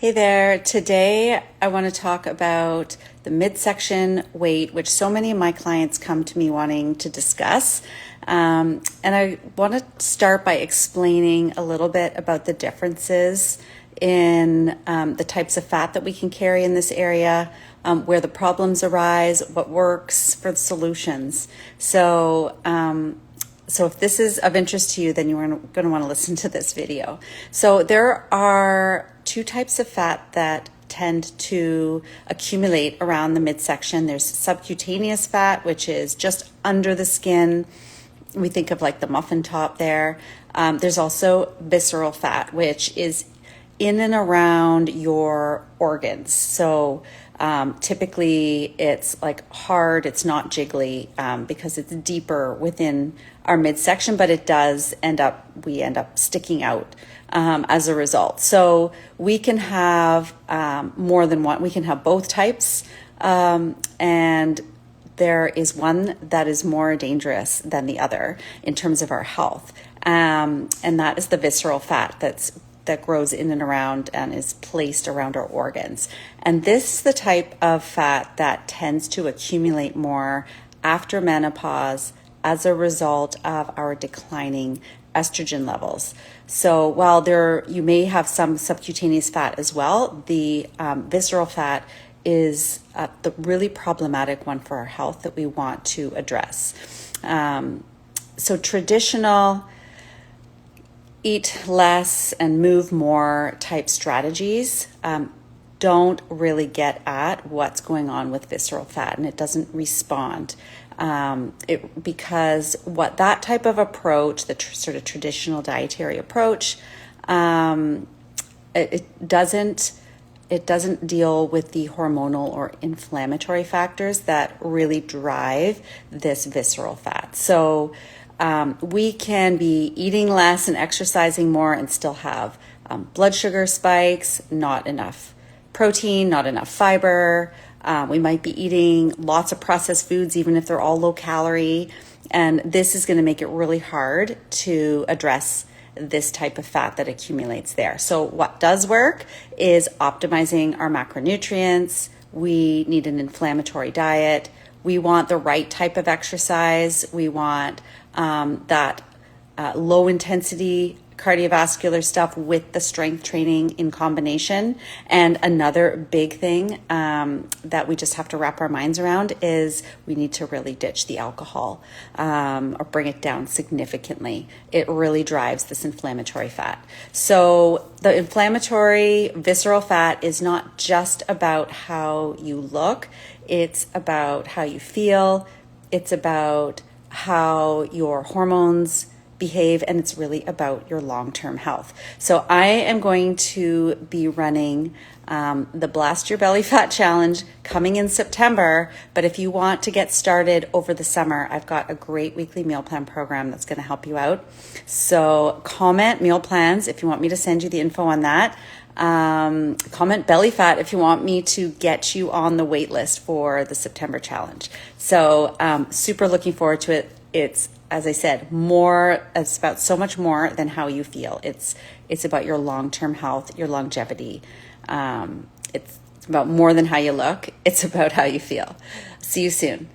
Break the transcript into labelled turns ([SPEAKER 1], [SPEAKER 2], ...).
[SPEAKER 1] Hey there. Today I want to talk about the midsection weight, which so many of my clients come to me wanting to discuss. And I want to start by explaining a little bit about the differences in the types of fat that we can carry in this area, where the problems arise, what works for the solutions. So if this is of interest to you, then you're going to want to listen to this video. So there are two types of fat that tend to accumulate around the midsection. There's subcutaneous fat, which is just under the skin. We think of like the muffin top there. There's also visceral fat, which is in and around your organs. So typically it's like hard, it's not jiggly because it's deeper within our midsection, but we end up sticking out as a result. So we can have more than one, we can have both types, and there is one that is more dangerous than the other in terms of our health, and that is the visceral fat that grows in and around and is placed around our organs. And this is the type of fat that tends to accumulate more after menopause as a result of our declining estrogen levels. So while you may have some subcutaneous fat as well, the visceral fat is the really problematic one for our health that we want to address. So traditional eat less and move more type strategies don't really get at what's going on with visceral fat, and it doesn't respond. Because what that type of approach, the sort of traditional dietary approach, it doesn't deal with the hormonal or inflammatory factors that really drive this visceral fat. So we can be eating less and exercising more and still have blood sugar spikes, not enough protein, not enough fiber. We might be eating lots of processed foods, even if they're all low calorie. And this is going to make it really hard to address this type of fat that accumulates there. So what does work is optimizing our macronutrients. We need an inflammatory diet. We want the right type of exercise. We want that low intensity cardiovascular stuff with the strength training in combination. And another big thing that we just have to wrap our minds around is we need to really ditch the alcohol or bring it down significantly. It really drives this inflammatory fat. So the inflammatory visceral fat is not just about how you look, it's about how you feel, it's about how your hormones behave, and it's really about your long-term health. So I am going to be running the Blast Your Belly Fat Challenge coming in September, but if you want to get started over the summer, I've got a great weekly meal plan program that's going to help you out. So comment meal plans if you want me to send you the info on that. Comment belly fat if you want me to get you on the wait list for the September challenge. So super looking forward to it. It's, as I said, it's about so much more than how you feel. It's about your long-term health, your longevity. It's about more than how you look. It's about how you feel. See you soon.